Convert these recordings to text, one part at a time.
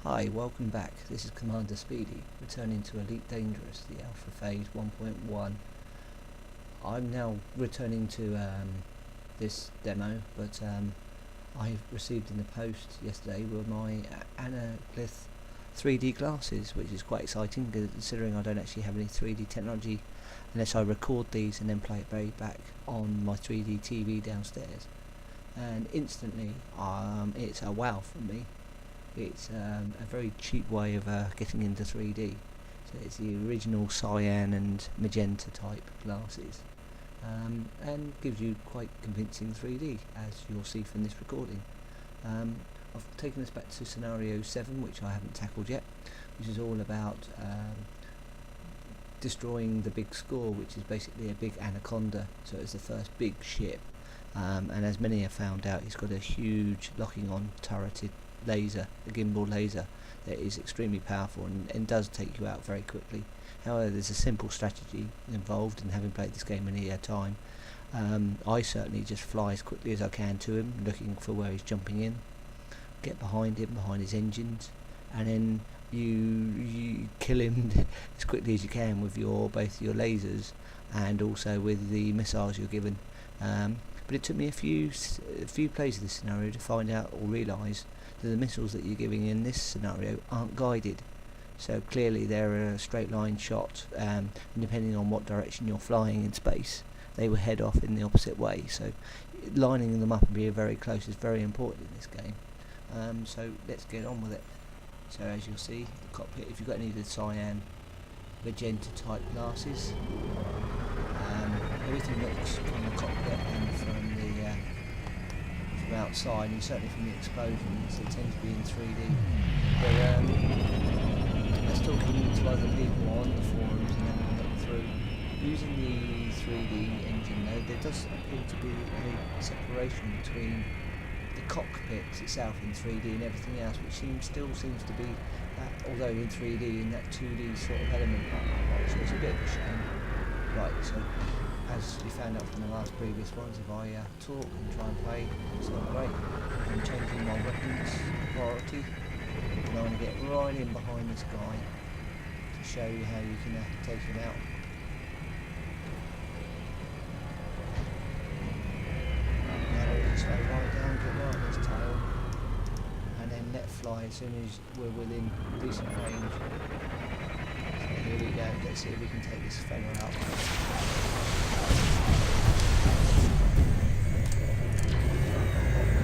Hi, welcome back. This is Commander Speedy, returning to Elite Dangerous, the Alpha Phase 1.1. I'm now returning to this demo, but I received in the post yesterday were my Anaglyph 3D glasses, which is quite exciting considering I don't actually have any 3D technology unless I record these and then play it back on my 3D TV downstairs. And instantly, it's a wow for me. It's a very cheap way of getting into 3D. So it's the original cyan and magenta type glasses, and gives you quite convincing 3D, as you'll see from this recording. I've taken us back to scenario 7, which I haven't tackled yet, which is all about destroying the big score, which is basically a big Anaconda. So it's the first big ship, and as many have found out, it's got a huge locking on turreted laser, a gimbal laser, that is extremely powerful and does take you out very quickly. However, there's a simple strategy involved in having played this game any time. I certainly just fly as quickly as I can to him, looking for where he's jumping in, get behind him, behind his engines, and then you kill him as quickly as you can with both your lasers and also with the missiles you're given. But it took me a few plays of this scenario to find out or realise that the missiles that you're giving in this scenario aren't guided. So clearly they're a straight line shot, and depending on what direction you're flying in space, they will head off in the opposite way. So lining them up and being very close is very important in this game. So let's get on with it. So as you'll see, the cockpit, if you've got any of the cyan, magenta type glasses, everything looks from the cockpit and from outside, and certainly from the explosions, they tend to be in 3D. But let's talk to other people on the forums and having a look through. Using the 3D engine though, there does appear to be a separation between the cockpit itself in 3D and everything else, which still seems to be that, although in 3D, in that 2D sort of element. So it's a bit of a shame. Right, so as you found out from the last previous ones, if I talk and try and play, it's not great. I'm changing my weapons priority, and I want to get right in behind this guy to show you how you can take him out. Now we can slow right down, get right on his tail, and then let fly as soon as we're within decent range. So here we go, let's see if we can take this fella out.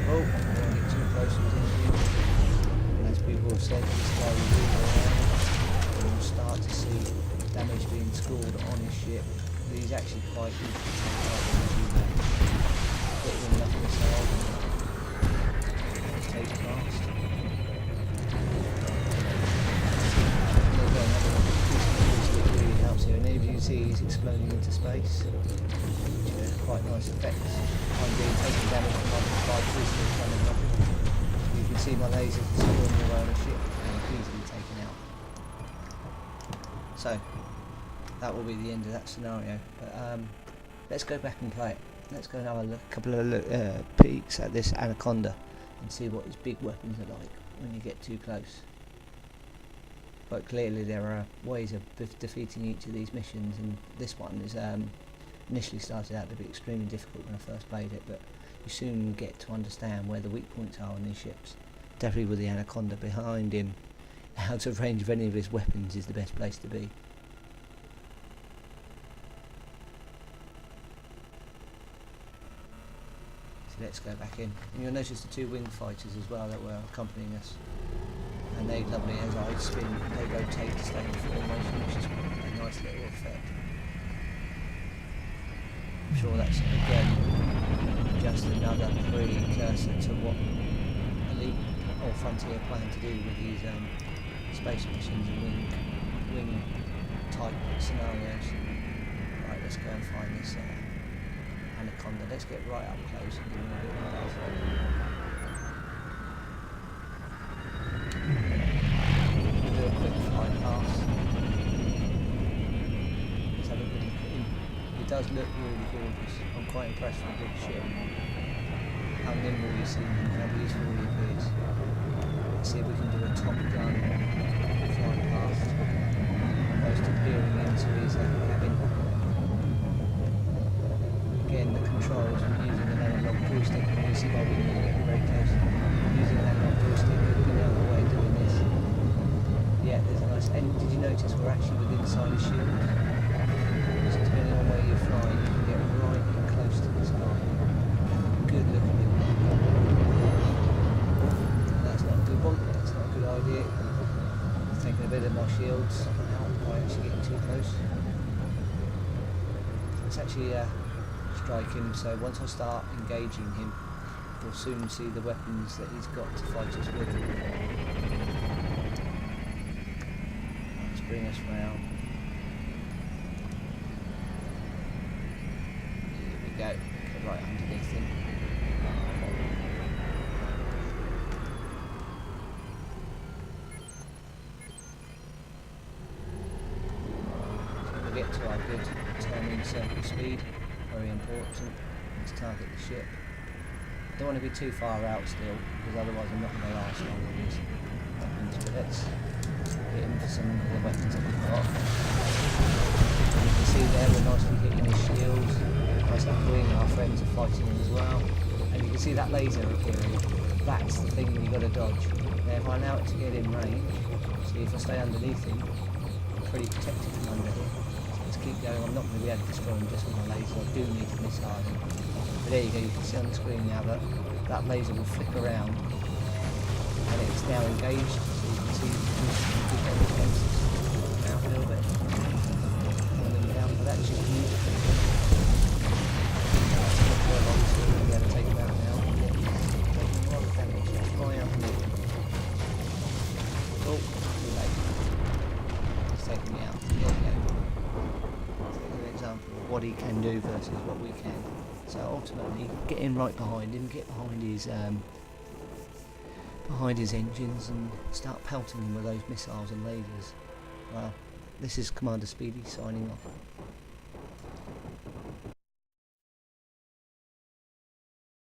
Oh, I don't want to get too close to him. As people have said, this guy will move around, and we'll start to see damage being scored on his ship. But he's actually quite easy to take out when you do that. Get him enough missile, take fast. There we go, another one. This really helps here, and as you can see, he's exploding into space. Quite nice effects. I'm being taken damage from my prisoners running up. You can see my lasers scoring away on the ship and easily taken out. So that will be the end of that scenario. But let's go back and play it. Let's go and have a couple of peeks at this Anaconda and see what his big weapons are like when you get too close. But clearly there are ways of defeating each of these missions, and this one is initially started out to be extremely difficult when I first played it, but you soon get to understand where the weak points are on these ships. Definitely with the Anaconda behind him, out of range of any of his weapons is the best place to be. So let's go back in, and you'll notice the two winged fighters as well that were accompanying us, and they love me as I spin. They rotate to stay in formation, which is a nice little effect. I'm sure that's again just another precursor to what Elite or Frontier plan to do with these space missions and wing type scenarios. Right, let's go and find this Anaconda. Let's get right up close and give him a bit of a we'll do a quick fly past. Let's have a good look at him. It does look really gorgeous. I'm quite impressed with the big ship. How nimble you see him, how beautiful he appears. see if we can do a top gun flying past, almost appearing into his cabin. Again, the controls from using an analog joystick, and you see my window getting very close. Using an analog joystick would be another way of doing this. Yeah, there's a nice, and did you notice we're actually within inside his shield? So depending on where you're flying, you can get right close to this guy. Good look at him. That's not a good one, that's not a good idea. It's taking a bit of my shields out by actually getting too close. Let's actually strike him, so once I start engaging him, we'll soon see the weapons that he's got to fight us with. Let's bring us round. Here we go, get right underneath him. So we'll get to our good turning circle speed, very important. Let's target the ship. I don't want to be too far out still, because otherwise I'm not going to last long with these weapons, but let's hit him for some of the weapons that we've got. You can see there we're nicely hitting his shields, nice up wing, our friends are fighting him as well. And you can see that laser appearing, that's the thing you've got to dodge. Now if I allow it to get in range, see if I stay underneath him, I'm pretty protected from under here. So let's keep going, I'm not going to be able to destroy him just with my laser, I do need to missile him. But there you go, you can see on the screen now that that laser will flick around and it's now engaged, so you can see it's out a little bit. Pulling down, but that's just beautiful. That's not where I'm going to be able to take him out now. Taking a lot of damage, let's fly out and hit. Oh, too late. He's taking me out. There you go. That's an example of what he can do versus what we can. So ultimately, get in right behind him, get behind his engines and start pelting him with those missiles and lasers. Well, this is Commander Speedy signing off.